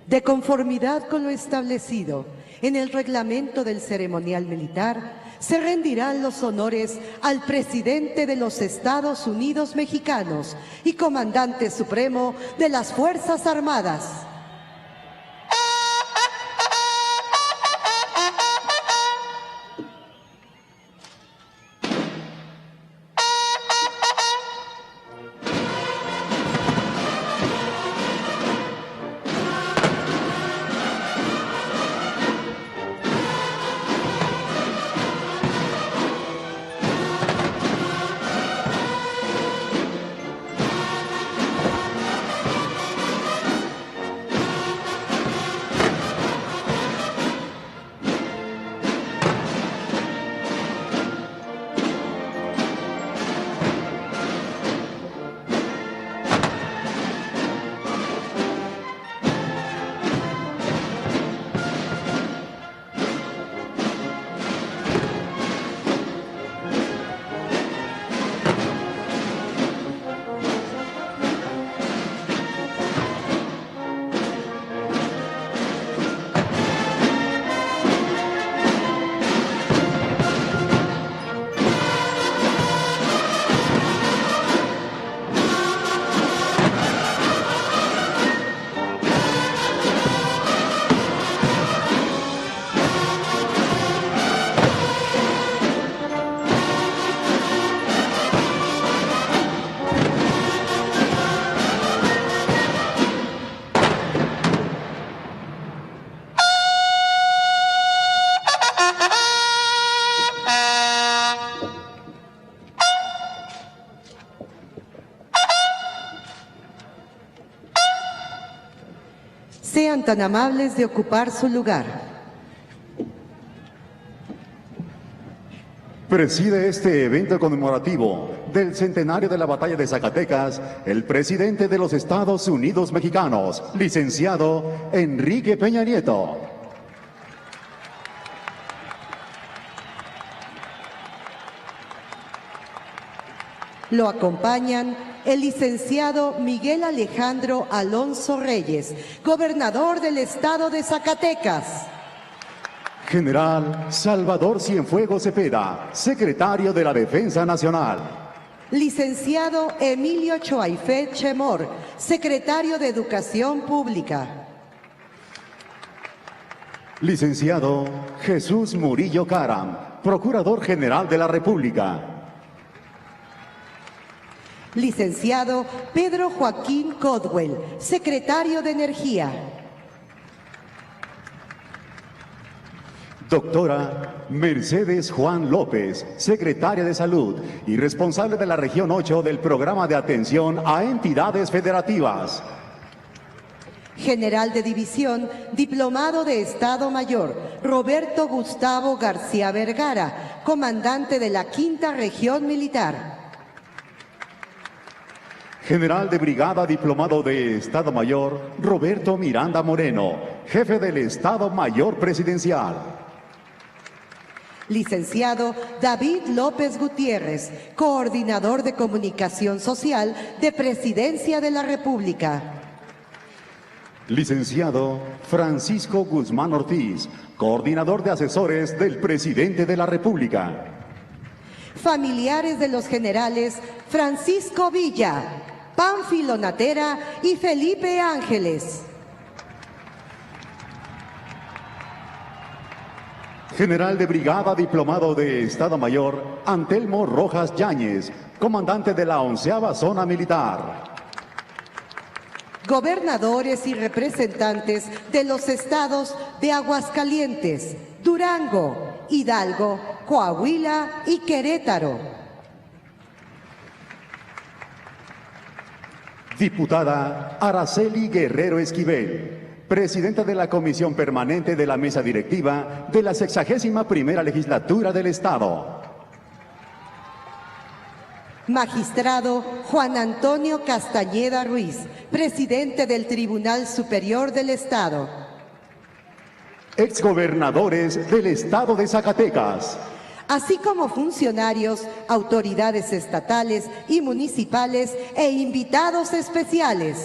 De conformidad con lo establecido en el reglamento del ceremonial militar, se rendirán los honores al presidente de los Estados Unidos mexicanos y comandante supremo de las Fuerzas Armadas. Sean tan amables de ocupar su lugar. Preside este evento conmemorativo del centenario de la Batalla de Zacatecas el presidente de los Estados Unidos mexicanos, licenciado Enrique Peña Nieto. Lo acompañan el licenciado Miguel Alejandro Alonso Reyes, gobernador del estado de Zacatecas. General Salvador Cienfuegos Cepeda, secretario de la Defensa Nacional. Licenciado Emilio Choaifé Chemor, secretario de Educación Pública. Licenciado Jesús Murillo Caram, Procurador General de la República. Licenciado Pedro Joaquín Codwell, secretario de Energía. Doctora Mercedes Juan López, secretaria de Salud y responsable de la región 8 del Programa de Atención a Entidades Federativas. General de División, diplomado de Estado Mayor, Roberto Gustavo García Vergara, comandante de la 5ª Región Militar. General de Brigada, diplomado de Estado Mayor, Roberto Miranda Moreno, jefe del Estado Mayor Presidencial. Licenciado David López Gutiérrez, coordinador de Comunicación Social de Presidencia de la República. Licenciado Francisco Guzmán Ortiz, coordinador de asesores del Presidente de la República. Familiares de los generales Francisco Villa, Pánfilo Natera y Felipe Ángeles. General de Brigada, diplomado de Estado Mayor, Antelmo Rojas Yáñez, comandante de la 11ª Zona Militar. Gobernadores y representantes de los estados de Aguascalientes, Durango, Hidalgo, Coahuila y Querétaro. Diputada Araceli Guerrero Esquivel, presidenta de la Comisión Permanente de la Mesa Directiva de la 61ª Legislatura del Estado. Magistrado Juan Antonio Castañeda Ruiz, presidente del Tribunal Superior del Estado. Exgobernadores del Estado de Zacatecas. Así como funcionarios, autoridades estatales y municipales e invitados especiales.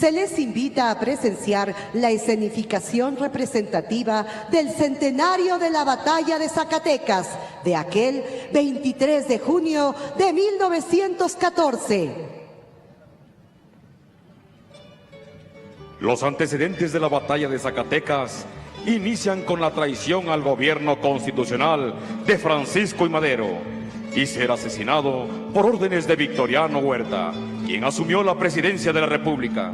se les invita a presenciar la escenificación representativa del centenario de la Batalla de Zacatecas de aquel 23 de junio de 1914. Los antecedentes de la Batalla de Zacatecas inician con la traición al gobierno constitucional de Francisco I. Madero y ser asesinado por órdenes de Victoriano Huerta, quien asumió la presidencia de la República.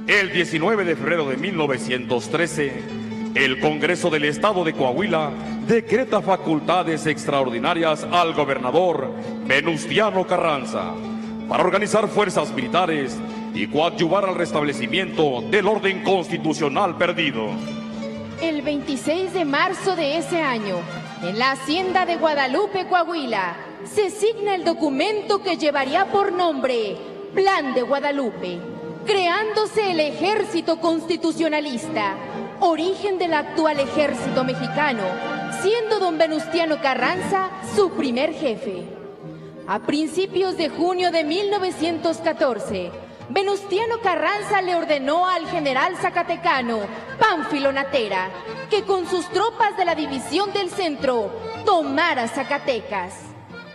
El 19 de febrero de 1913, el Congreso del Estado de Coahuila decreta facultades extraordinarias al gobernador Venustiano Carranza para organizar fuerzas militares y coadyuvar al restablecimiento del orden constitucional perdido. El 26 de marzo de ese año, en la hacienda de Guadalupe, Coahuila, se signa el documento que llevaría por nombre Plan de Guadalupe, creándose el Ejército Constitucionalista, origen del actual Ejército Mexicano, siendo don Venustiano Carranza su primer jefe. A principios de junio de 1914, Venustiano Carranza le ordenó al general zacatecano Pánfilo Natera que con sus tropas de la División del Centro tomara Zacatecas.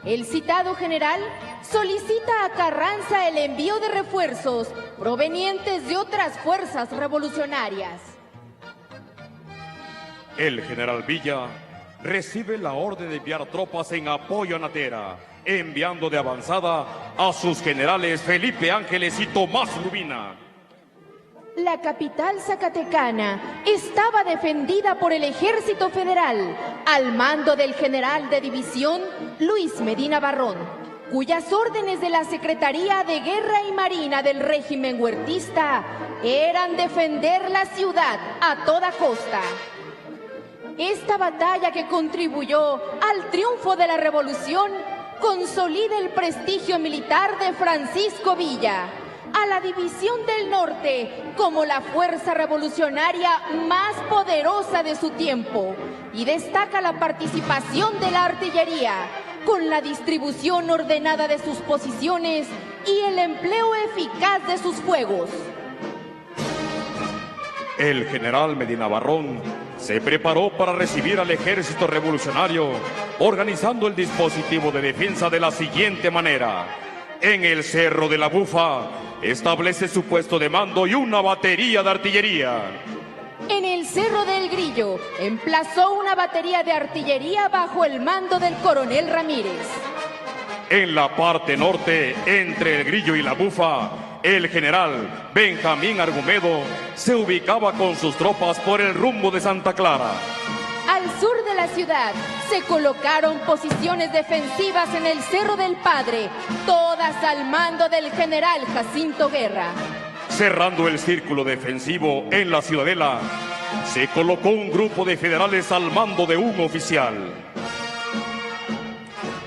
El citado general solicita a Carranza el envío de refuerzos provenientes de otras fuerzas revolucionarias. El general Villa recibe la orden de enviar tropas en apoyo a Natera, enviando de avanzada a sus generales Felipe Ángeles y Tomás Urbina. La capital zacatecana estaba defendida por el Ejército Federal, al mando del general de división Luis Medina Barrón, cuyas órdenes de la Secretaría de Guerra y Marina del régimen huertista eran defender la ciudad a toda costa. Esta batalla, que contribuyó al triunfo de la revolución, consolida el prestigio militar de Francisco Villa, a la División del Norte como la fuerza revolucionaria más poderosa de su tiempo, y destaca la participación de la artillería, con la distribución ordenada de sus posiciones y el empleo eficaz de sus fuegos. El general Medina Barrón se preparó para recibir al ejército revolucionario, organizando el dispositivo de defensa de la siguiente manera. En el Cerro de la Bufa establece su puesto de mando y una batería de artillería. En el Cerro del Grillo emplazó una batería de artillería bajo el mando del coronel Ramírez. En la parte norte, entre el Grillo y la Bufa, el general Benjamín Argumedo se ubicaba con sus tropas por el rumbo de Santa Clara. Al sur de la ciudad se colocaron posiciones defensivas en el Cerro del Padre, todas al mando del general Jacinto Guerra. Cerrando el círculo defensivo en la ciudadela, se colocó un grupo de federales al mando de un oficial.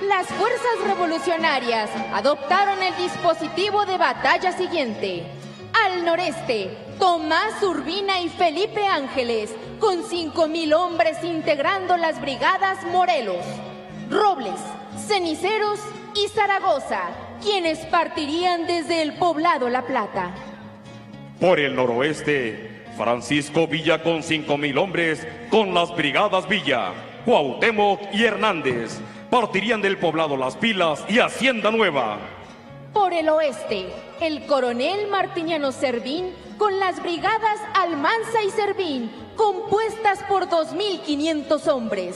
Las fuerzas revolucionarias adoptaron el dispositivo de batalla siguiente. Al noreste, Tomás Urbina y Felipe Ángeles, con 5,000 hombres integrando las brigadas Morelos, Robles, Ceniceros y Zaragoza, quienes partirían desde el poblado La Plata. Por el noroeste, Francisco Villa con 5,000 hombres con las brigadas Villa, Cuauhtémoc y Hernández partirían del poblado Las Pilas y Hacienda Nueva. Por el oeste, el coronel Martiniano Servín con las brigadas Almanza y Servín, compuestas por 2,500 hombres.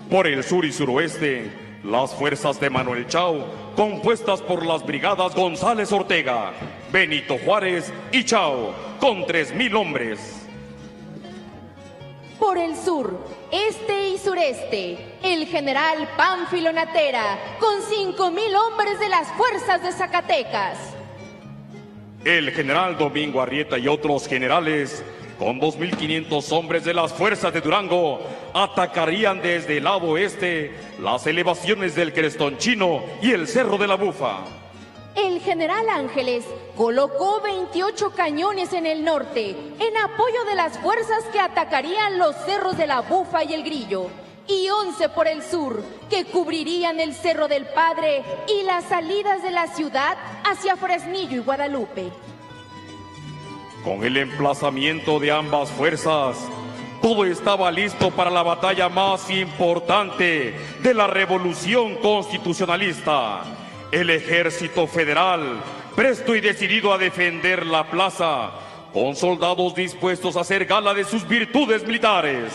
Por el sur y suroeste, las fuerzas de Manuel Chao, compuestas por las brigadas González Ortega, Benito Juárez y Chao, con 3,000 hombres. Por el sur, este y sureste, el general Pánfilo Natera, con 5,000 hombres de las fuerzas de Zacatecas. El general Domingo Arrieta y otros generales, con 2,500 hombres de las fuerzas de Durango, atacarían desde el lado oeste las elevaciones del Crestón Chino y el Cerro de la Bufa. El general Ángeles colocó 28 cañones en el norte, en apoyo de las fuerzas que atacarían los cerros de la Bufa y el Grillo, y 11 por el sur, que cubrirían el Cerro del Padre y las salidas de la ciudad hacia Fresnillo y Guadalupe. Con el emplazamiento de ambas fuerzas, todo estaba listo para la batalla más importante de la revolución constitucionalista. El ejército federal, presto y decidido a defender la plaza, con soldados dispuestos a hacer gala de sus virtudes militares.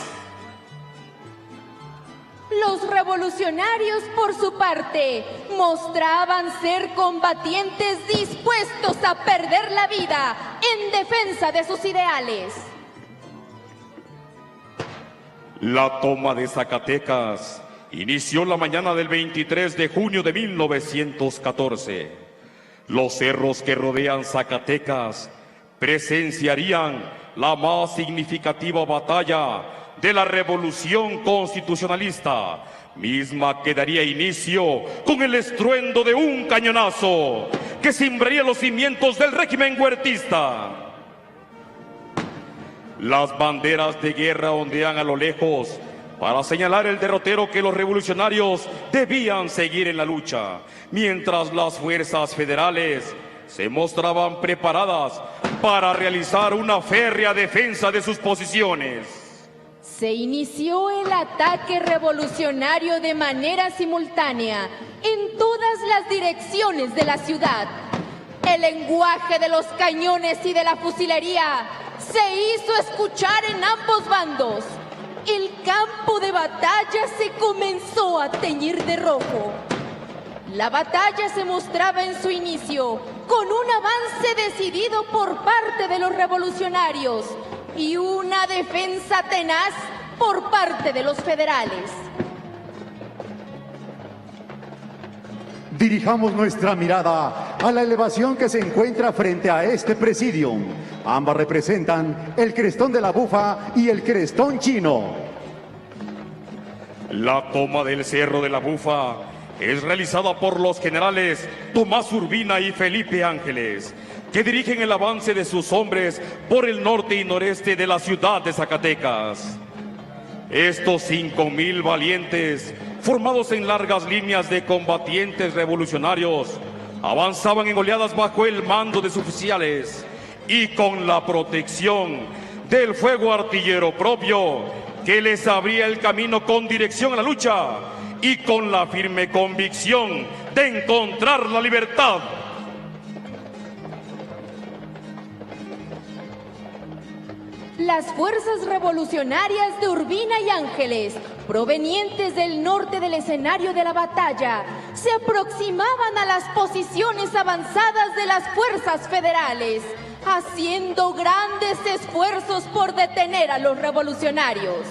Los revolucionarios, por su parte, mostraban ser combatientes dispuestos a perder la vida en defensa de sus ideales. La toma de Zacatecas inició la mañana del 23 de junio de 1914. Los cerros que rodean Zacatecas presenciarían la más significativa batalla de la revolución constitucionalista, misma que daría inicio con el estruendo de un cañonazo que sembraría los cimientos del régimen huertista. Las banderas de guerra ondean a lo lejos para señalar el derrotero que los revolucionarios debían seguir en la lucha, mientras las fuerzas federales se mostraban preparadas para realizar una férrea defensa de sus posiciones. Se inició el ataque revolucionario de manera simultánea en todas las direcciones de la ciudad. El lenguaje de los cañones y de la fusilería se hizo escuchar en ambos bandos. El campo de batalla se comenzó a teñir de rojo. La batalla se mostraba en su inicio con un avance decidido por parte de los revolucionarios y una defensa tenaz por parte de los federales. Dirijamos nuestra mirada a la elevación que se encuentra frente a este presidium. Ambas representan el crestón de la Bufa y el crestón chino. La toma del Cerro de la Bufa es realizada por los generales Tomás Urbina y Felipe Ángeles, que dirigen el avance de sus hombres por el norte y noreste de la ciudad de Zacatecas. Estos 5,000 valientes, formados en largas líneas de combatientes revolucionarios, avanzaban en oleadas bajo el mando de sus oficiales y con la protección del fuego artillero propio que les abría el camino con dirección a la lucha y con la firme convicción de encontrar la libertad. Las fuerzas revolucionarias de Urbina y Ángeles, provenientes del norte del escenario de la batalla, se aproximaban a las posiciones avanzadas de las fuerzas federales, haciendo grandes esfuerzos por detener a los revolucionarios.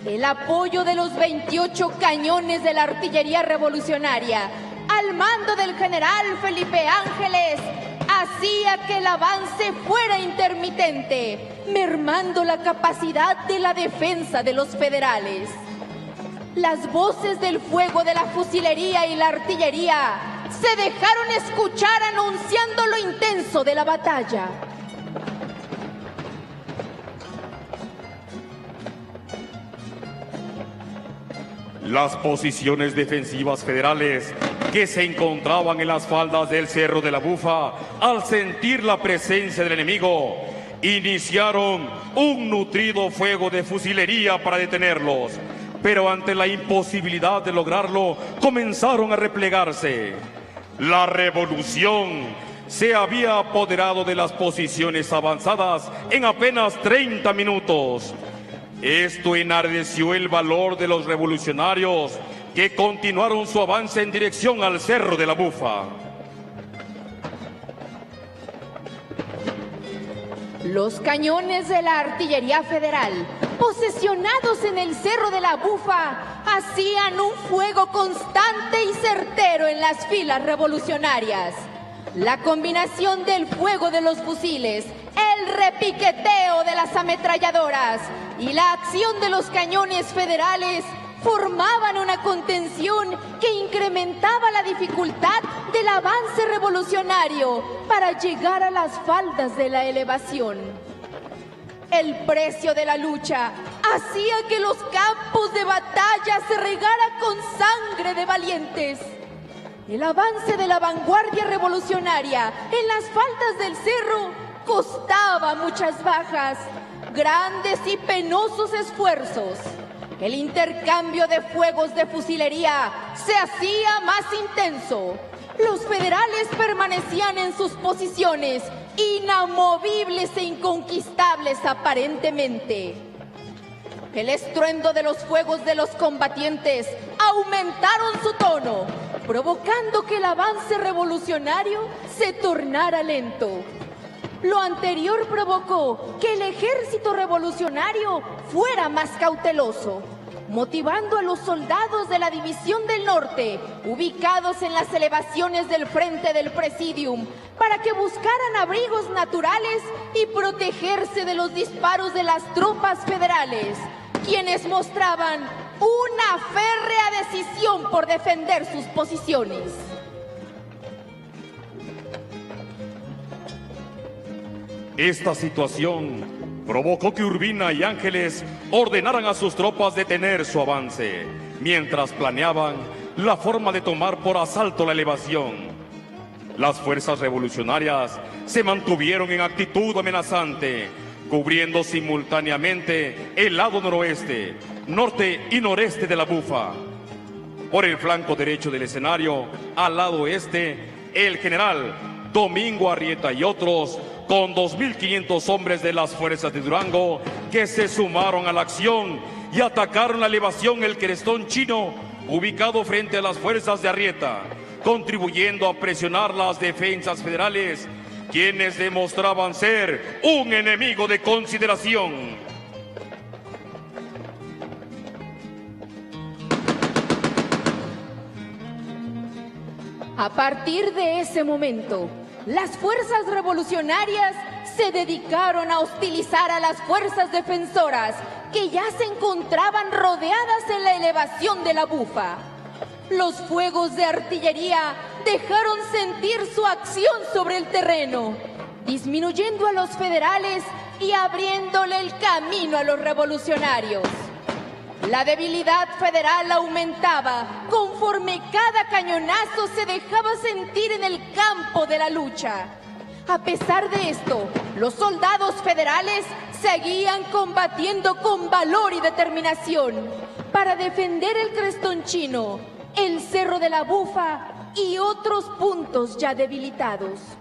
El apoyo de los 28 cañones de la artillería revolucionaria, al mando del general Felipe Ángeles, hacía que el avance fuera intermitente, mermando la capacidad de la defensa de los federales. Las voces del fuego de la fusilería y la artillería se dejaron escuchar anunciando lo intenso de la batalla. Las posiciones defensivas federales que se encontraban en las faldas del Cerro de la Bufa, al sentir la presencia del enemigo, iniciaron un nutrido fuego de fusilería para detenerlos, pero ante la imposibilidad de lograrlo, comenzaron a replegarse. La revolución se había apoderado de las posiciones avanzadas en apenas 30 minutos. Esto enardeció el valor de los revolucionarios, que continuaron su avance en dirección al Cerro de la Bufa. Los cañones de la artillería federal, posesionados en el Cerro de la Bufa, hacían un fuego constante y certero en las filas revolucionarias. La combinación del fuego de los fusiles, el repiqueteo de las ametralladoras y la acción de los cañones federales formaban una contención que incrementaba la dificultad del avance revolucionario para llegar a las faldas de la elevación. El precio de la lucha hacía que los campos de batalla se regara con sangre de valientes. El avance de la vanguardia revolucionaria en las faldas del cerro costaba muchas bajas, grandes y penosos esfuerzos. El intercambio de fuegos de fusilería se hacía más intenso. Los federales permanecían en sus posiciones, inamovibles e inconquistables aparentemente. El estruendo de los fuegos de los combatientes aumentaron su tono, provocando que el avance revolucionario se tornara lento. Lo anterior provocó que el ejército revolucionario fuera más cauteloso, motivando a los soldados de la División del Norte, ubicados en las elevaciones del frente del Presidium, para que buscaran abrigos naturales y protegerse de los disparos de las tropas federales, quienes mostraban una férrea decisión por defender sus posiciones. Esta situación provocó que Urbina y Ángeles ordenaran a sus tropas detener su avance, mientras planeaban la forma de tomar por asalto la elevación. Las fuerzas revolucionarias se mantuvieron en actitud amenazante, cubriendo simultáneamente el lado noroeste, norte y noreste de la Bufa. Por el flanco derecho del escenario, al lado este, el general Domingo Arrieta y otros, con 2.500 hombres de las fuerzas de Durango, que se sumaron a la acción y atacaron la elevación El Crestón Chino, ubicado frente a las fuerzas de Arrieta, contribuyendo a presionar las defensas federales, quienes demostraban ser un enemigo de consideración. A partir de ese momento, las fuerzas revolucionarias se dedicaron a hostilizar a las fuerzas defensoras que ya se encontraban rodeadas en la elevación de la Bufa. Los fuegos de artillería dejaron sentir su acción sobre el terreno, disminuyendo a los federales y abriéndole el camino a los revolucionarios. La debilidad federal aumentaba conforme cada cañonazo se dejaba sentir en el campo de la lucha. A pesar de esto, los soldados federales seguían combatiendo con valor y determinación para defender el Crestón Chino, el Cerro de la Bufa y otros puntos ya debilitados.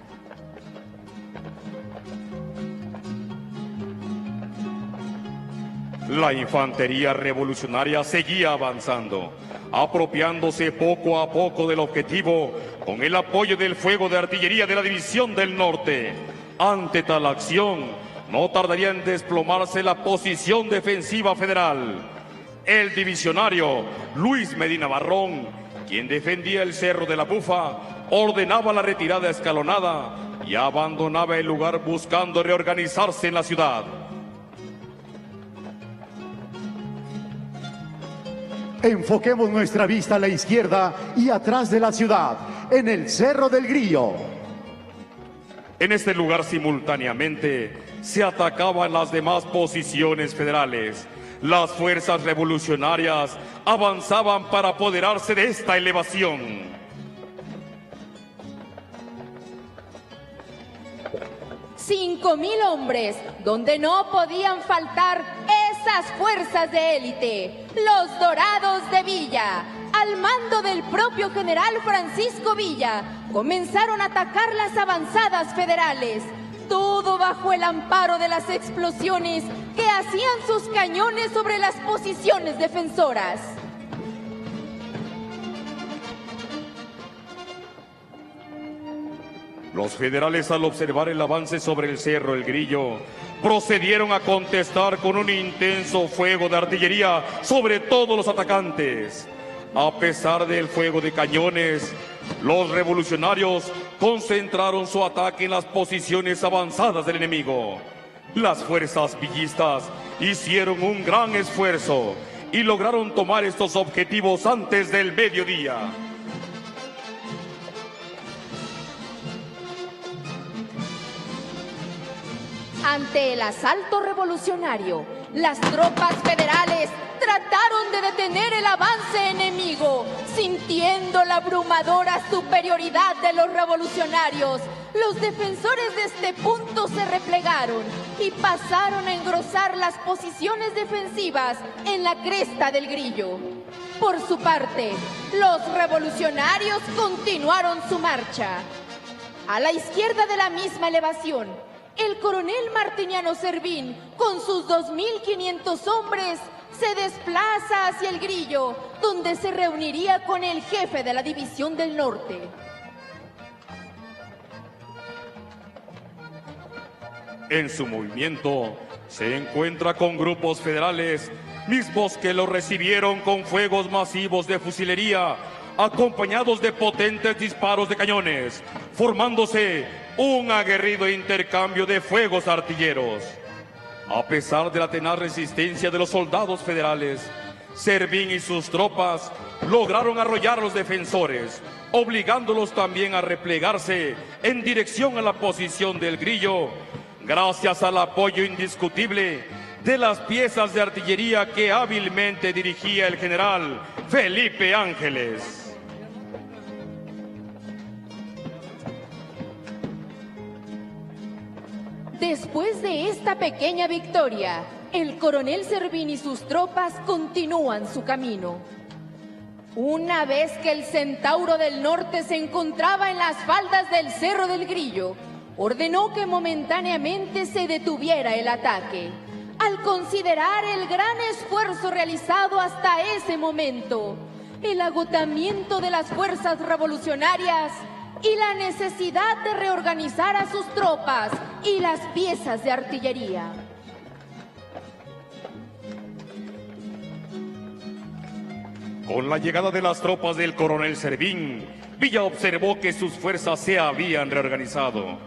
La infantería revolucionaria seguía avanzando, apropiándose poco a poco del objetivo con el apoyo del fuego de artillería de la División del Norte. Ante tal acción, no tardaría en desplomarse la posición defensiva federal. El divisionario Luis Medina Barrón, quien defendía el Cerro de la Bufa, ordenaba la retirada escalonada y abandonaba el lugar buscando reorganizarse en la ciudad. Enfoquemos nuestra vista a la izquierda y atrás de la ciudad, en el Cerro del Grillo. En este lugar simultáneamente se atacaban las demás posiciones federales. Las fuerzas revolucionarias avanzaban para apoderarse de esta elevación. 5.000 hombres, donde no podían faltar esas fuerzas de élite, los Dorados de Villa, al mando del propio general Francisco Villa, comenzaron a atacar las avanzadas federales, todo bajo el amparo de las explosiones que hacían sus cañones sobre las posiciones defensoras. Los federales, al observar el avance sobre el Cerro El Grillo, procedieron a contestar con un intenso fuego de artillería sobre todos los atacantes. A pesar del fuego de cañones, los revolucionarios concentraron su ataque en las posiciones avanzadas del enemigo. Las fuerzas villistas hicieron un gran esfuerzo y lograron tomar estos objetivos antes del mediodía. Ante el asalto revolucionario, las tropas federales trataron de detener el avance enemigo, sintiendo Viendo la abrumadora superioridad de los revolucionarios, los defensores de este punto se replegaron y pasaron a engrosar las posiciones defensivas en la cresta del Grillo. Por su parte, los revolucionarios continuaron su marcha. A la izquierda de la misma elevación, el coronel Martiniano Servín, con sus 2.500 hombres, se desplaza hacia el Grillo, donde se reuniría con el jefe de la División del Norte. En su movimiento se encuentra con grupos federales, mismos que lo recibieron con fuegos masivos de fusilería, acompañados de potentes disparos de cañones, formándose un aguerrido intercambio de fuegos artilleros. A pesar de la tenaz resistencia de los soldados federales, Servín y sus tropas lograron arrollar a los defensores, obligándolos también a replegarse en dirección a la posición del Grillo, gracias al apoyo indiscutible de las piezas de artillería que hábilmente dirigía el general Felipe Ángeles. Después de esta pequeña victoria, el coronel Servín y sus tropas continúan su camino. Una vez que el Centauro del Norte se encontraba en las faldas del Cerro del Grillo, ordenó que momentáneamente se detuviera el ataque, al considerar el gran esfuerzo realizado hasta ese momento, el agotamiento de las fuerzas revolucionarias y la necesidad de reorganizar a sus tropas y las piezas de artillería. Con la llegada de las tropas del coronel Servín, Villa observó que sus fuerzas se habían reorganizado.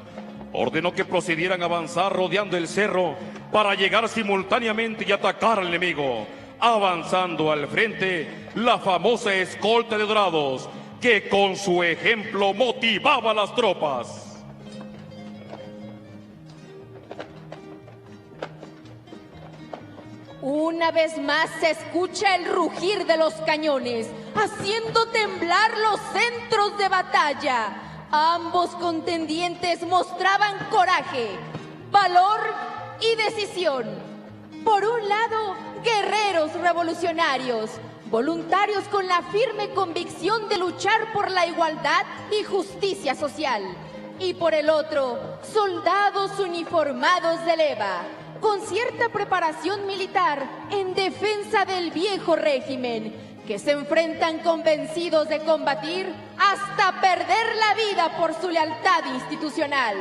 Ordenó que procedieran a avanzar rodeando el cerro para llegar simultáneamente y atacar al enemigo, avanzando al frente la famosa escolta de Dorados, que con su ejemplo motivaba a las tropas. Una vez más se escucha el rugir de los cañones, haciendo temblar los centros de batalla. Ambos contendientes mostraban coraje, valor y decisión. Por un lado, guerreros revolucionarios, voluntarios con la firme convicción de luchar por la igualdad y justicia social. Y por el otro, soldados uniformados de leva, con cierta preparación militar en defensa del viejo régimen, que se enfrentan convencidos de combatir hasta perder la vida por su lealtad institucional.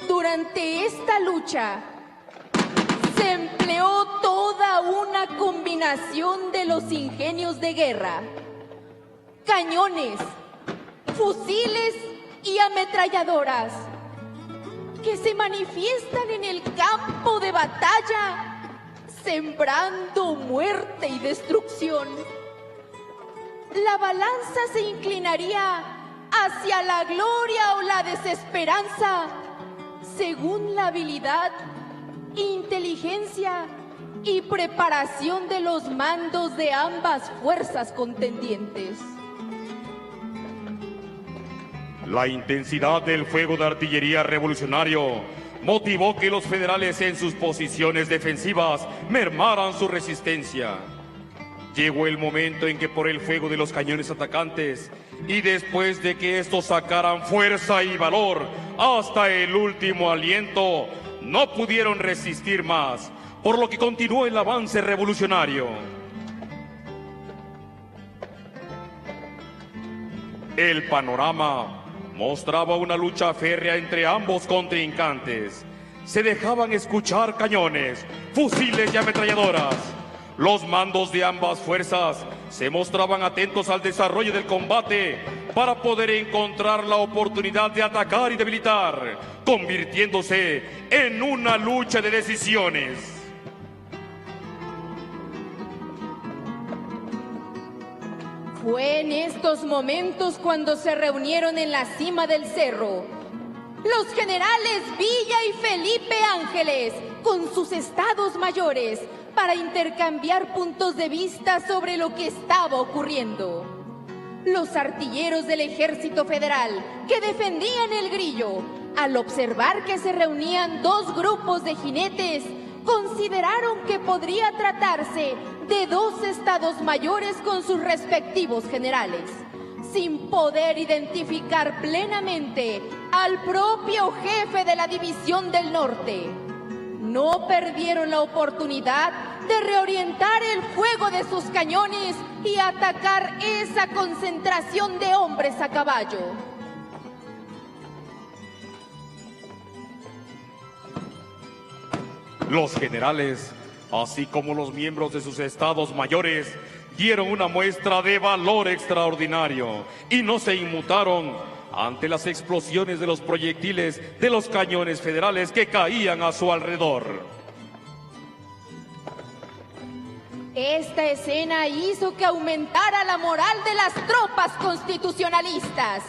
Durante esta lucha, se empleó toda una combinación de los ingenios de guerra: cañones, fusiles y ametralladoras, que se manifiestan en el campo de batalla, sembrando muerte y destrucción. La balanza se inclinaría hacia la gloria o la desesperanza, según la habilidad, inteligencia y preparación de los mandos de ambas fuerzas contendientes. La intensidad del fuego de artillería revolucionario motivó que los federales en sus posiciones defensivas mermaran su resistencia. Llegó el momento en que por el fuego de los cañones atacantes y después de que estos sacaran fuerza y valor hasta el último aliento, no pudieron resistir más, por lo que continuó el avance revolucionario. El panorama mostraba una lucha férrea entre ambos contrincantes. Se dejaban escuchar cañones, fusiles y ametralladoras. Los mandos de ambas fuerzas se mostraban atentos al desarrollo del combate para poder encontrar la oportunidad de atacar y debilitar, convirtiéndose en una lucha de decisiones. Fue en estos momentos cuando se reunieron en la cima del cerro Los generales Villa y Felipe Ángeles, con sus estados mayores, para intercambiar puntos de vista sobre lo que estaba ocurriendo. Los artilleros del Ejército Federal, que defendían el Grillo, al observar que se reunían dos grupos de jinetes, consideraron que podría tratarse de dos estados mayores con sus respectivos generales, sin poder identificar plenamente al propio jefe de la División del Norte. No perdieron la oportunidad de reorientar el fuego de sus cañones y atacar esa concentración de hombres a caballo. Los generales, así como los miembros de sus estados mayores, dieron una muestra de valor extraordinario y no se inmutaron ante las explosiones de los proyectiles de los cañones federales que caían a su alrededor. Esta escena hizo que aumentara la moral de las tropas constitucionalistas.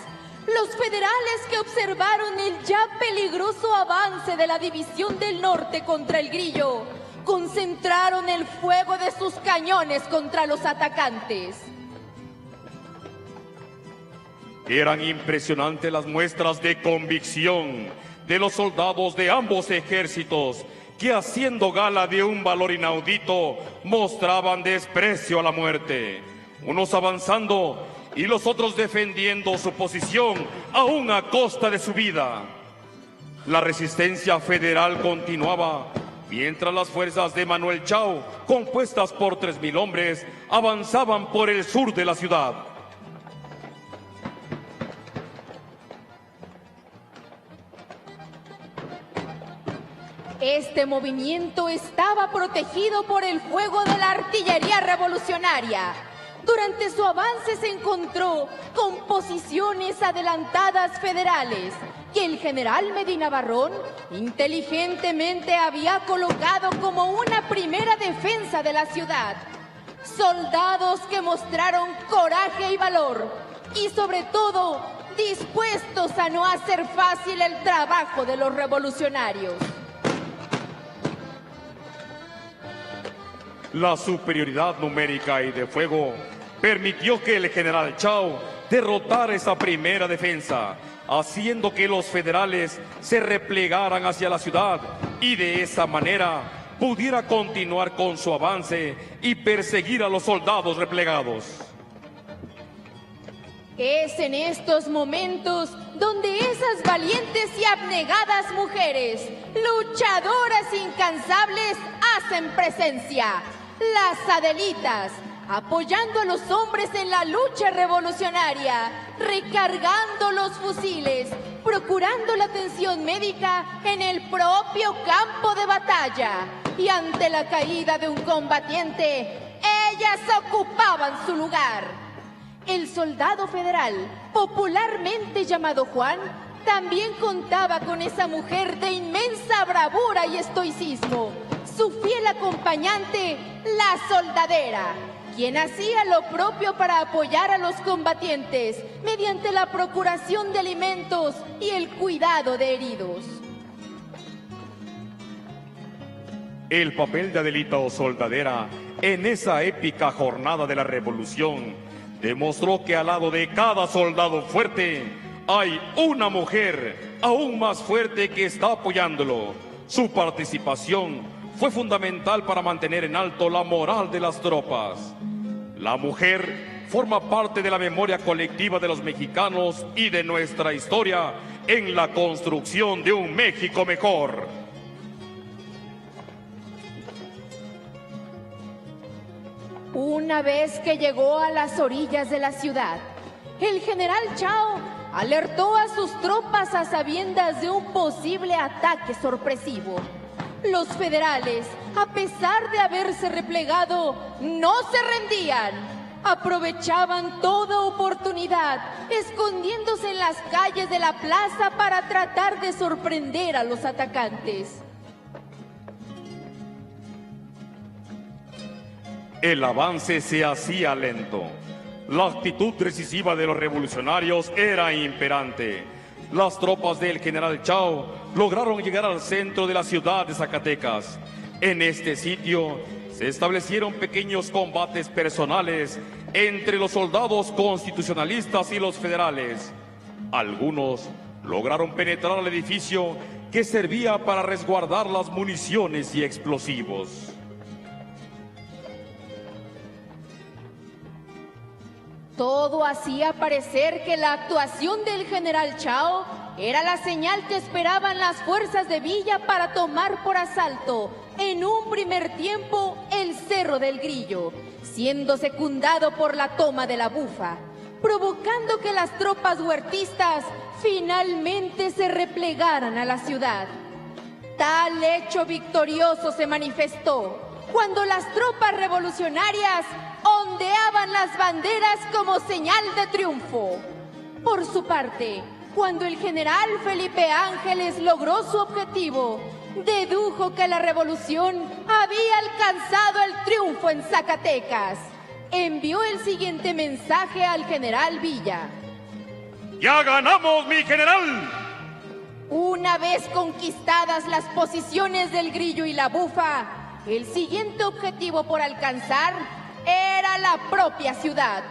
Los federales que observaron el ya peligroso avance de la División del Norte contra el Grillo, concentraron el fuego de sus cañones contra los atacantes. Eran impresionantes las muestras de convicción de los soldados de ambos ejércitos, que haciendo gala de un valor inaudito, mostraban desprecio a la muerte, unos avanzando y los otros defendiendo su posición aún a costa de su vida. La resistencia federal continuaba, mientras las fuerzas de Manuel Chao, compuestas por 3,000 hombres, avanzaban por el sur de la ciudad. Este movimiento estaba protegido por el fuego de la artillería revolucionaria. Durante su avance se encontró con posiciones adelantadas federales que el general Medina Barrón inteligentemente había colocado como una primera defensa de la ciudad. Soldados que mostraron coraje y valor y sobre todo dispuestos a no hacer fácil el trabajo de los revolucionarios. La superioridad numérica y de fuego permitió que el general Chao derrotara esa primera defensa, haciendo que los federales se replegaran hacia la ciudad y de esa manera pudiera continuar con su avance y perseguir a los soldados replegados. Es en estos momentos donde esas valientes y abnegadas mujeres, luchadoras incansables, hacen presencia. Las Adelitas, apoyando a los hombres en la lucha revolucionaria, recargando los fusiles, procurando la atención médica en el propio campo de batalla. Y ante la caída de un combatiente, ellas ocupaban su lugar. El soldado federal, popularmente llamado Juan, también contaba con esa mujer de inmensa bravura y estoicismo, su fiel acompañante, la soldadera, quien hacía lo propio para apoyar a los combatientes mediante la procuración de alimentos y el cuidado de heridos. El papel de Adelita o soldadera en esa épica jornada de la revolución demostró que al lado de cada soldado fuerte hay una mujer aún más fuerte que está apoyándolo. Su participación fue fundamental para mantener en alto la moral de las tropas. La mujer forma parte de la memoria colectiva de los mexicanos y de nuestra historia en la construcción de un México mejor. Una vez que llegó a las orillas de la ciudad, el general Chao alertó a sus tropas a sabiendas de un posible ataque sorpresivo. Los federales, a pesar de haberse replegado, no se rendían. Aprovechaban toda oportunidad, escondiéndose en las calles de la plaza para tratar de sorprender a los atacantes. El avance se hacía lento. La actitud decisiva de los revolucionarios era imperante. las tropas del general Chao lograron llegar al centro de la ciudad de Zacatecas. En este sitio se establecieron pequeños combates personales entre los soldados constitucionalistas y los federales. Algunos lograron penetrar al edificio que servía para resguardar las municiones y explosivos. Todo hacía parecer que la actuación del general Chao era la señal que esperaban las fuerzas de Villa para tomar por asalto, en un primer tiempo, el Cerro del Grillo, siendo secundado por la toma de la Bufa, provocando que las tropas huertistas finalmente se replegaran a la ciudad. Tal hecho victorioso se manifestó cuando las tropas revolucionarias ondeaban las banderas como señal de triunfo. Por su parte, cuando el general Felipe Ángeles logró su objetivo, dedujo que la revolución había alcanzado el triunfo en Zacatecas. Envió el siguiente mensaje al general Villa. ¡Ya ganamos, mi general! Una vez conquistadas las posiciones del Grillo y la Bufa, el siguiente objetivo por alcanzar era la propia ciudad,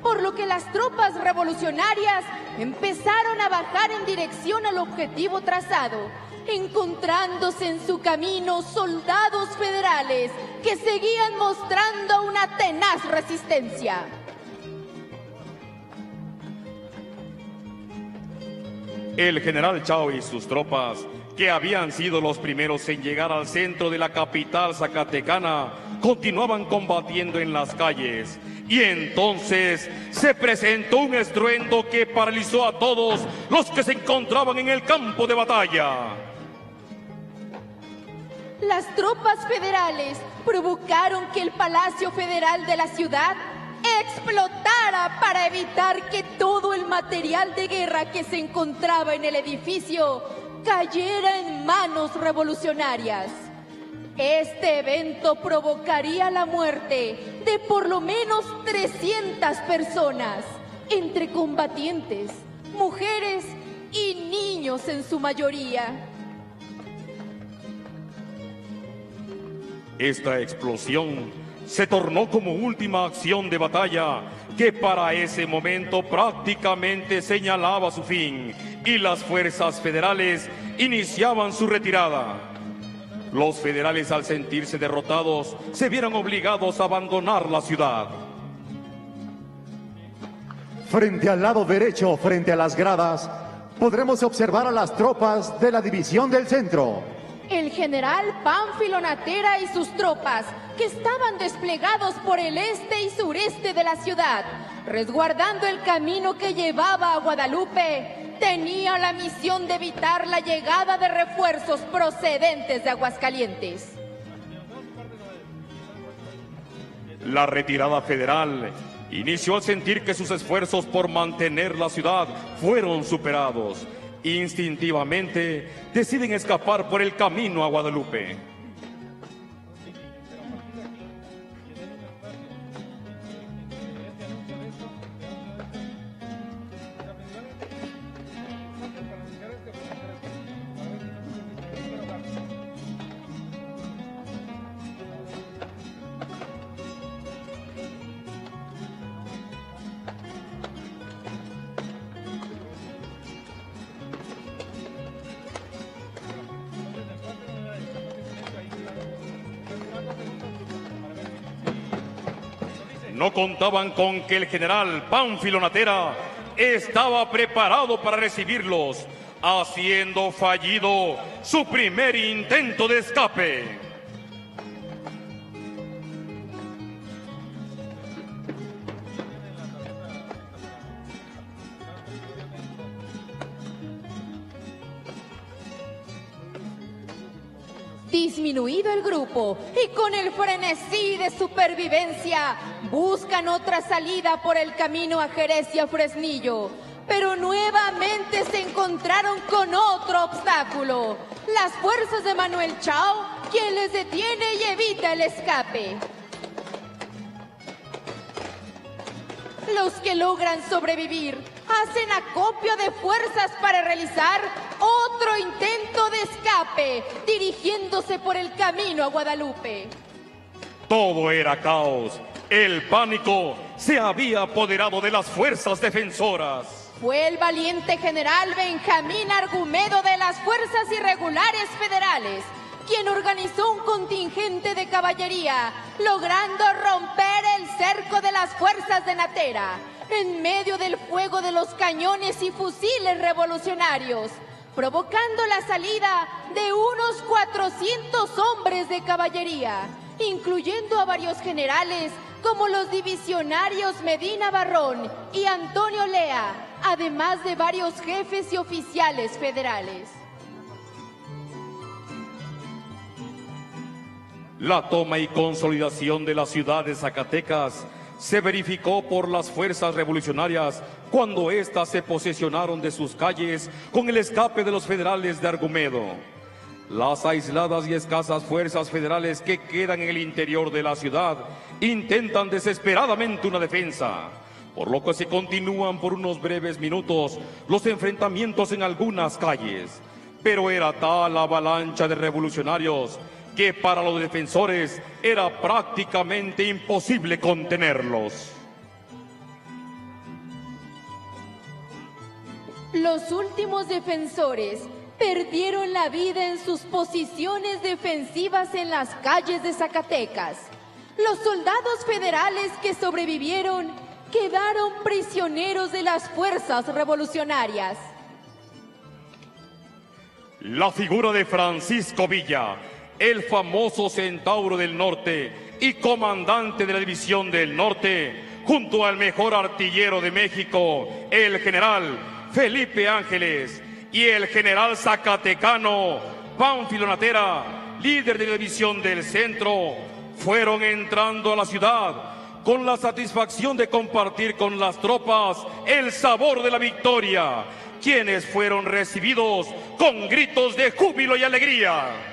por lo que las tropas revolucionarias empezaron a bajar en dirección al objetivo trazado, encontrándose en su camino soldados federales que seguían mostrando una tenaz resistencia. El general Chao y sus tropas, que habían sido los primeros en llegar al centro de la capital zacatecana, continuaban combatiendo en las calles. Y entonces se presentó un estruendo que paralizó a todos los que se encontraban en el campo de batalla. Las tropas federales provocaron que el Palacio Federal de la ciudad explotara para evitar que todo el material de guerra que se encontraba en el edificio cayera en manos revolucionarias. Este evento provocaría la muerte de por lo menos 300 personas, entre combatientes, mujeres y niños en su mayoría. Esta explosión se tornó como última acción de batalla que para ese momento prácticamente señalaba su fin y las fuerzas federales iniciaban su retirada. Los federales, al sentirse derrotados, se vieron obligados a abandonar la ciudad. Frente al lado derecho, frente a las gradas, podremos observar a las tropas de la División del Centro. El general Pánfilo Natera y sus tropas, que estaban desplegados por el este y sureste de la ciudad, resguardando el camino que llevaba a Guadalupe, tenía la misión de evitar la llegada de refuerzos procedentes de Aguascalientes. La retirada federal inició al sentir que sus esfuerzos por mantener la ciudad fueron superados. Instintivamente deciden escapar por el camino a Guadalupe. No contaban con que el general Pánfilo Natera estaba preparado para recibirlos, haciendo fallido su primer intento de escape. Disminuido el grupo y con el frenesí de supervivencia, buscan otra salida por el camino a Jerez y a Fresnillo, pero nuevamente se encontraron con otro obstáculo: las fuerzas de Manuel Chao, quien les detiene y evita el escape. Los que logran sobrevivir hacen acopio de fuerzas para realizar otro intento de escape, dirigiéndose por el camino a Guadalupe. Todo era caos. El pánico se había apoderado de las fuerzas defensoras. Fue el valiente general Benjamín Argumedo de las Fuerzas Irregulares Federales quien organizó un contingente de caballería, logrando romper el cerco de las fuerzas de Natera, en medio del fuego de los cañones y fusiles revolucionarios, provocando la salida de unos 400 hombres de caballería, incluyendo a varios generales como los divisionarios Medina Barrón y Antonio Lea, además de varios jefes y oficiales federales. La toma y consolidación de la ciudad de Zacatecas se verificó por las fuerzas revolucionarias cuando éstas se posesionaron de sus calles con el escape de los federales de Argumedo. Las aisladas y escasas fuerzas federales que quedan en el interior de la ciudad intentan desesperadamente una defensa, por lo que se continúan por unos breves minutos los enfrentamientos en algunas calles. Pero era tal la avalancha de revolucionarios que para los defensores era prácticamente imposible contenerlos. Los últimos defensores perdieron la vida en sus posiciones defensivas en las calles de Zacatecas. Los soldados federales que sobrevivieron quedaron prisioneros de las fuerzas revolucionarias. La figura de Francisco Villa, el famoso Centauro del Norte y comandante de la División del Norte, junto al mejor artillero de México, el general Felipe Ángeles, y el general zacatecano Pánfilo Natera, líder de la División del Centro, fueron entrando a la ciudad con la satisfacción de compartir con las tropas el sabor de la victoria, quienes fueron recibidos con gritos de júbilo y alegría.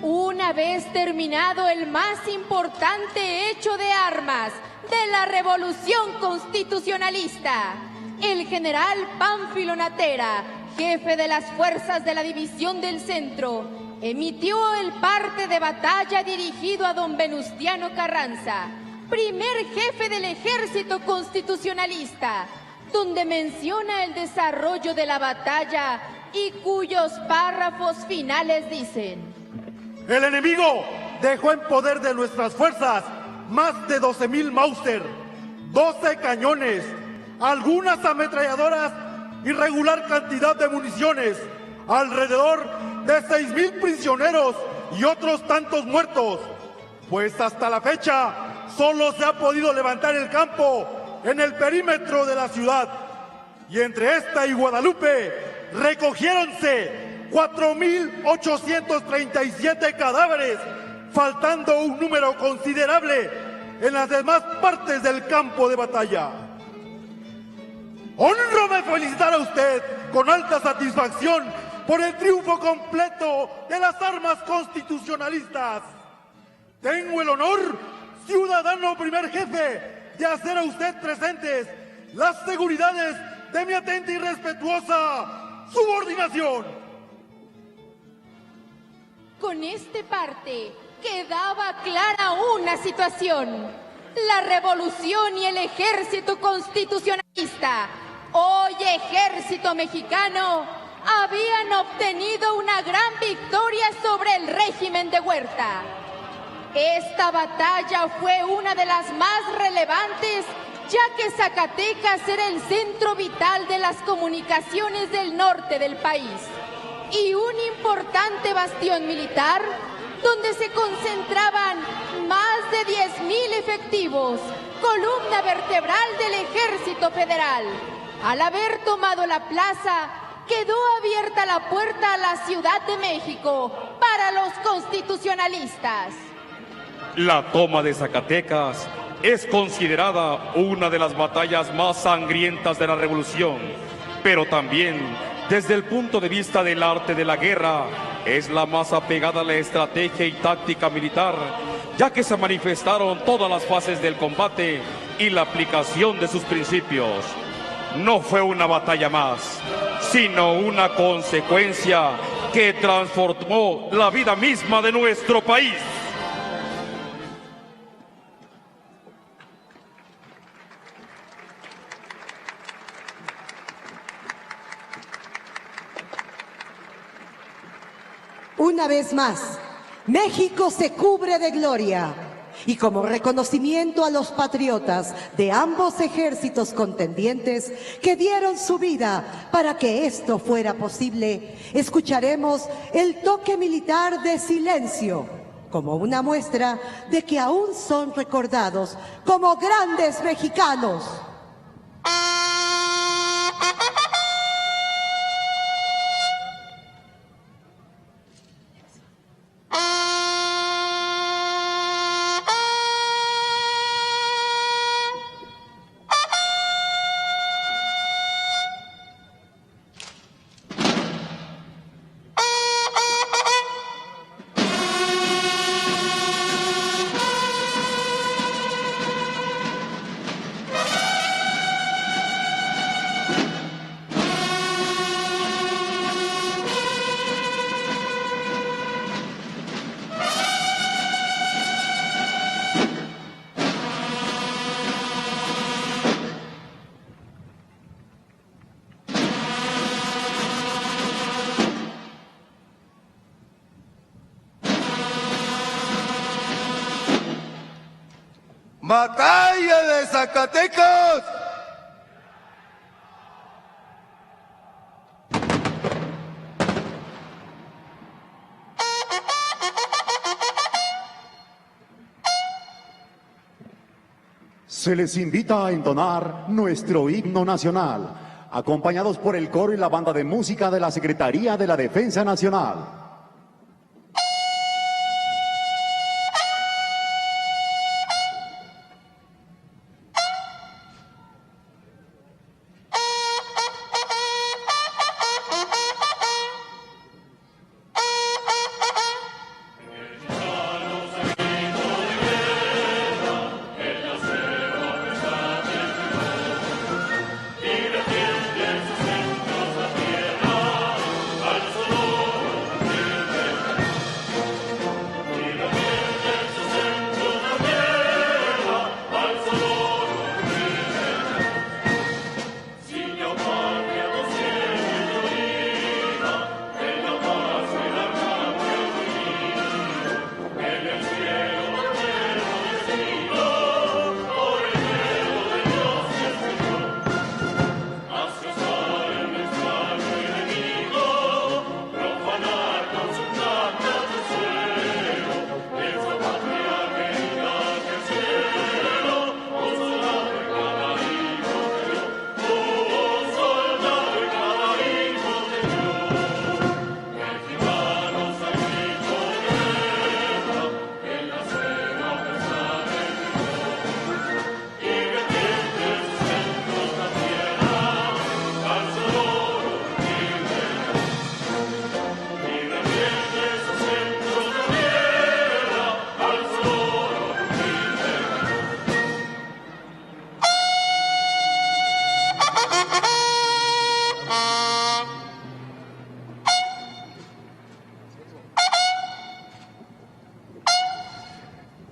Una vez terminado el más importante hecho de armas de la Revolución Constitucionalista, el general Pánfilo Natera, jefe de las fuerzas de la División del Centro, emitió el parte de batalla dirigido a don Venustiano Carranza, primer jefe del Ejército Constitucionalista, donde menciona el desarrollo de la batalla y cuyos párrafos finales dicen: el enemigo dejó en poder de nuestras fuerzas más de 12,000 Mauser, 12 cañones, algunas ametralladoras y regular cantidad de municiones, alrededor de 6,000 prisioneros y otros tantos muertos, pues hasta la fecha solo se ha podido levantar el campo en el perímetro de la ciudad, y entre esta y Guadalupe recogiéronse 4,837 cadáveres, faltando un número considerable en las demás partes del campo de batalla. Honróme felicitar a usted con alta satisfacción por el triunfo completo de las armas constitucionalistas. Tengo el honor, ciudadano primer jefe, de hacer a usted presentes las seguridades de mi atenta y respetuosa subordinación. Con este parte quedaba clara una situación. La revolución y el ejército constitucionalista, hoy ejército mexicano, habían obtenido una gran victoria sobre el régimen de Huerta. Esta batalla fue una de las más relevantes, ya que Zacatecas era el centro vital de las comunicaciones del norte del país y un importante bastión militar donde se concentraban más de 10,000 efectivos, columna vertebral del Ejército Federal. Al haber tomado la plaza, quedó abierta la puerta a la Ciudad de México para los constitucionalistas. La toma de Zacatecas es considerada una de las batallas más sangrientas de la revolución, pero también, desde el punto de vista del arte de la guerra, es la más apegada a la estrategia y táctica militar, ya que se manifestaron todas las fases del combate y la aplicación de sus principios. No fue una batalla más, sino una consecuencia que transformó la vida misma de nuestro país. Una vez más, México se cubre de gloria. Y como reconocimiento a los patriotas de ambos ejércitos contendientes que dieron su vida para que esto fuera posible, escucharemos el toque militar de silencio, como una muestra de que aún son recordados como grandes mexicanos. ¡Batalla de Zacatecas! Se les invita a entonar nuestro himno nacional, acompañados por el coro y la banda de música de la Secretaría de la Defensa Nacional.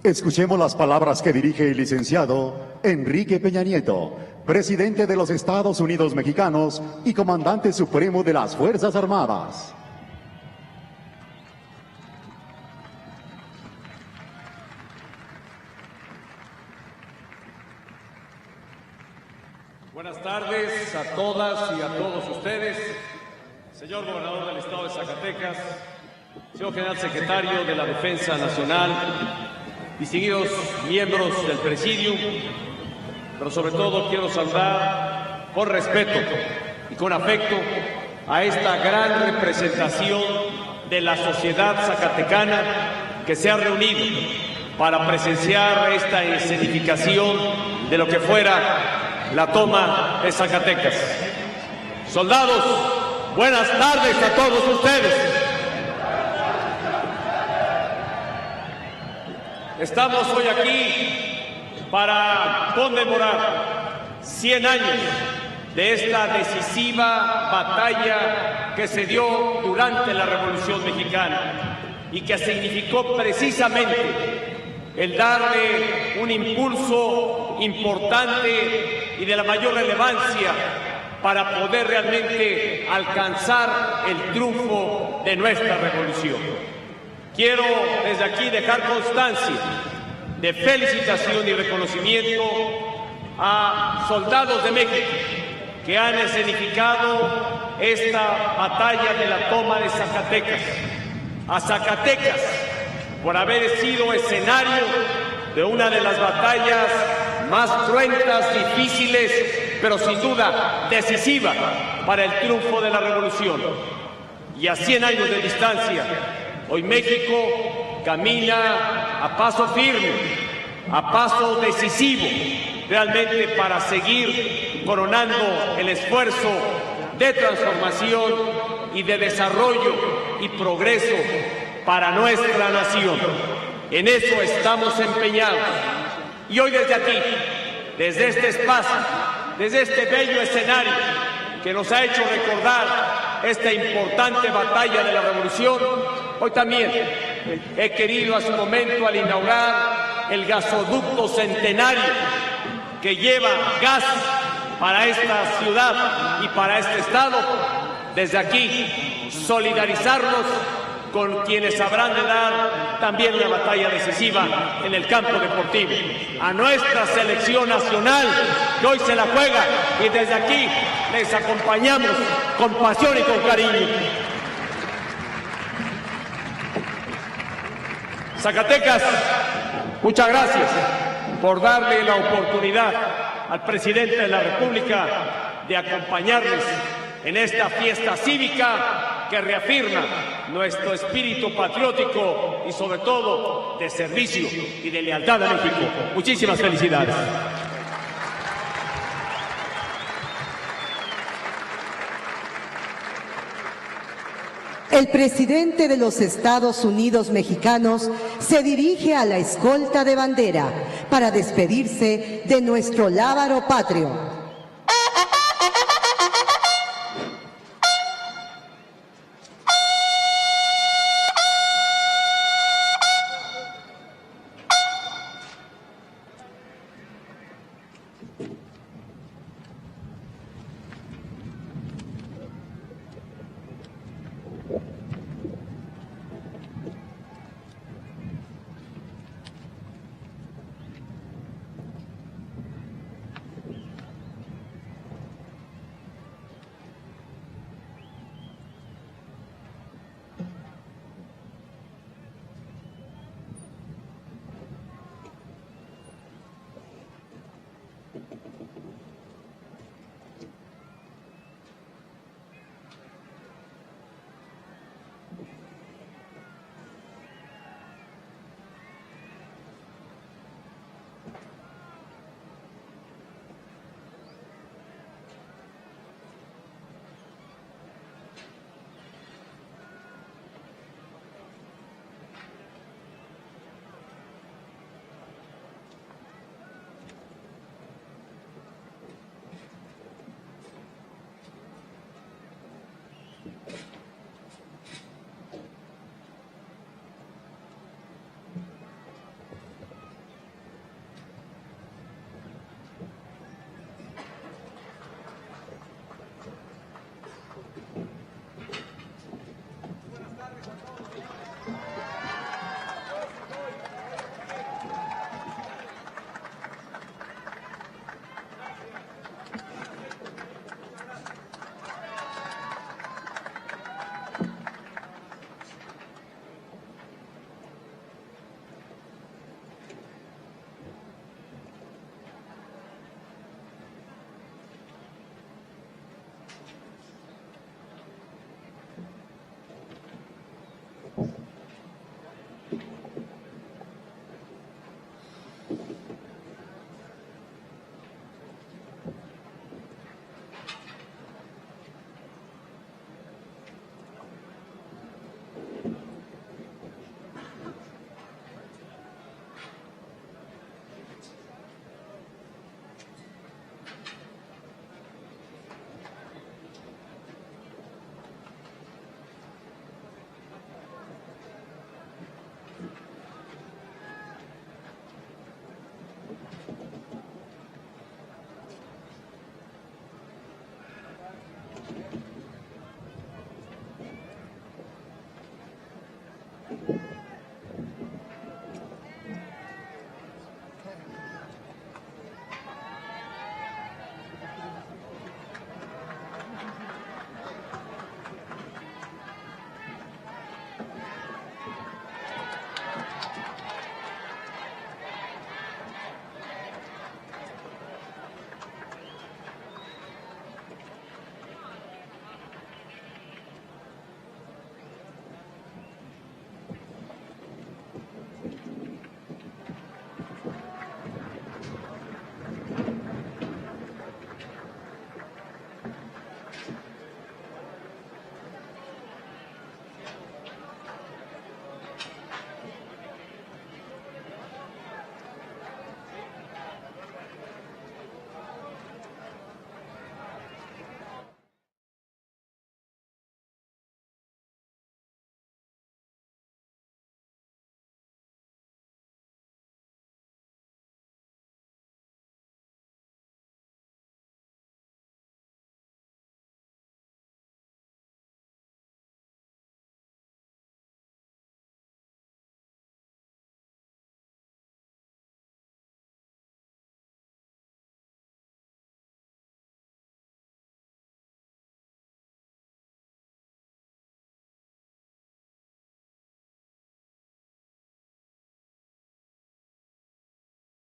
Escuchemos las palabras que dirige el licenciado Enrique Peña Nieto, presidente de los Estados Unidos Mexicanos y comandante supremo de las Fuerzas Armadas. Buenas tardes a todas y a todos ustedes, señor gobernador del estado de Zacatecas, señor general secretario de la Defensa Nacional, distinguidos miembros del Presidium, pero sobre todo quiero saludar con respeto y con afecto a esta gran representación de la sociedad zacatecana que se ha reunido para presenciar esta escenificación de lo que fuera la toma de Zacatecas. Soldados, buenas tardes a todos ustedes. Estamos hoy aquí para conmemorar 100 años de esta decisiva batalla que se dio durante la Revolución Mexicana y que significó precisamente el darle un impulso importante y de la mayor relevancia para poder realmente alcanzar el triunfo de nuestra revolución. Quiero desde aquí dejar constancia de felicitación y reconocimiento a soldados de México que han escenificado esta batalla de la toma de Zacatecas. A Zacatecas por haber sido escenario de una de las batallas más cruentas, difíciles, pero sin duda decisiva para el triunfo de la revolución. Y a 100 años de distancia, hoy México camina a paso firme, a paso decisivo, realmente para seguir coronando el esfuerzo de transformación y de desarrollo y progreso para nuestra nación. En eso estamos empeñados. Y hoy desde aquí, desde este espacio, desde este bello escenario que nos ha hecho recordar esta importante batalla de la revolución, hoy también he querido a su momento al inaugurar el gasoducto centenario que lleva gas para esta ciudad y para este estado, desde aquí solidarizarnos con quienes habrán de dar también una batalla decisiva en el campo deportivo. A nuestra selección nacional que hoy se la juega y desde aquí les acompañamos con pasión y con cariño. Zacatecas, muchas gracias por darle la oportunidad al presidente de la República de acompañarles en esta fiesta cívica que reafirma nuestro espíritu patriótico y sobre todo de servicio y de lealtad a México. Muchísimas felicidades. El presidente de los Estados Unidos Mexicanos se dirige a la escolta de bandera para despedirse de nuestro lábaro patrio.